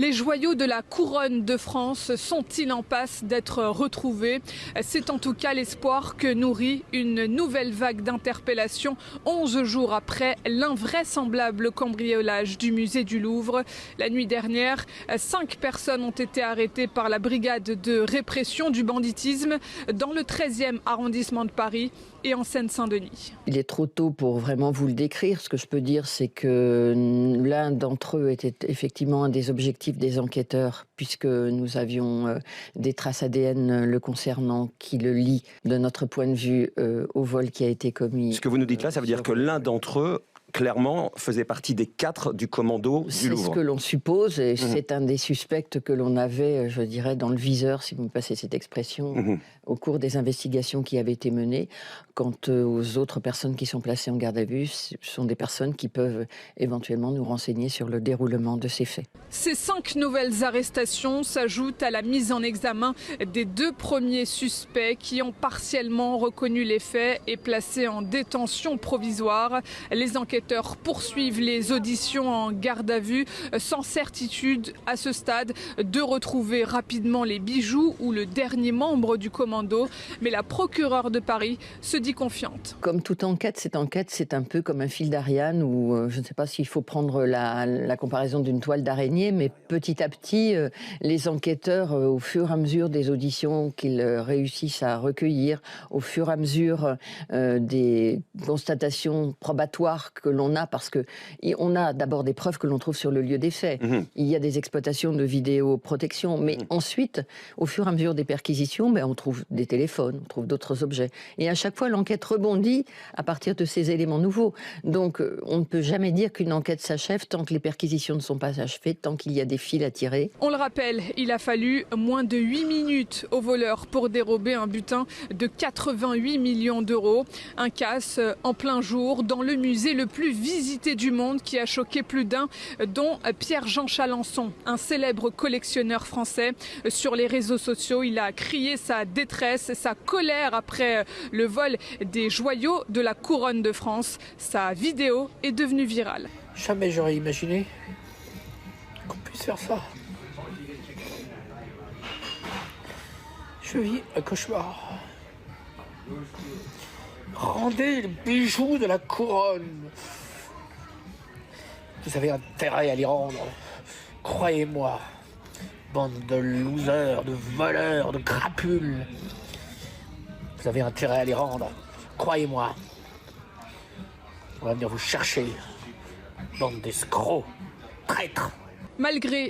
Les joyaux de la couronne de France sont-ils en passe d'être retrouvés? C'est en tout cas l'espoir que nourrit une nouvelle vague d'interpellations 11 jours après l'invraisemblable cambriolage du musée du Louvre. La nuit dernière, 5 personnes ont été arrêtées par la brigade de répression du banditisme dans le 13e arrondissement de Paris et en Seine-Saint-Denis. Il est trop tôt pour vraiment vous le décrire. Ce que je peux dire, c'est que l'un d'entre eux était effectivement un des objectifs des enquêteurs, puisque nous avions des traces ADN le concernant qui le lient, de notre point de vue, au vol qui a été commis. Ce que vous nous dites là, ça veut dire que l'un d'entre eux, clairement, faisait partie des 4 du commando du Louvre. C'est ce que l'on suppose, et c'est un des suspects que l'on avait, je dirais, dans le viseur, si vous me passez cette expression, au cours des investigations qui avaient été menées. Quant aux autres personnes qui sont placées en garde à vue, ce sont des personnes qui peuvent éventuellement nous renseigner sur le déroulement de ces faits. Ces 5 nouvelles arrestations s'ajoutent à la mise en examen des 2 premiers suspects qui ont partiellement reconnu les faits et placés en détention provisoire. Les enquêteurs poursuivent les auditions en garde à vue sans certitude à ce stade de retrouver rapidement les bijoux ou le dernier membre du commando. Mais la procureure de Paris se dit confiante. Comme toute enquête, cette enquête, c'est un peu comme un fil d'Ariane où je ne sais pas s'il faut prendre la comparaison d'une toile d'araignée, mais petit à petit, les enquêteurs, au fur et à mesure des auditions qu'ils réussissent à recueillir, au fur et à mesure des constatations probatoires que l'on a, parce qu'on a d'abord des preuves que l'on trouve sur le lieu des faits. Il y a des exploitations de vidéoprotection, mais ensuite, au fur et à mesure des perquisitions, on trouve des téléphones, on trouve d'autres objets. Et à chaque fois, l'enquête rebondit à partir de ces éléments nouveaux. Donc, on ne peut jamais dire qu'une enquête s'achève tant que les perquisitions ne sont pas achevées, tant qu'il y a des fils à tirer. On le rappelle, il a fallu moins de 8 minutes aux voleurs pour dérober un butin de 88 millions d'euros. Un casse en plein jour dans le musée le plus visité du monde qui a choqué plus d'un, dont Pierre-Jean Chalençon, un célèbre collectionneur français. Sur les réseaux sociaux, il a crié sa détresse, sa colère après le vol des joyaux de la couronne de France. Sa vidéo est devenue virale. Jamais j'aurais imaginé qu'on puisse faire ça. Je vis un cauchemar. Rendez le bijou de la couronne. Vous avez intérêt à les rendre. Croyez-moi. Bande de losers, de voleurs, de crapules. Vous avez intérêt à les rendre. Croyez-moi. On va venir vous chercher. Bande d'escrocs, traîtres. Malgré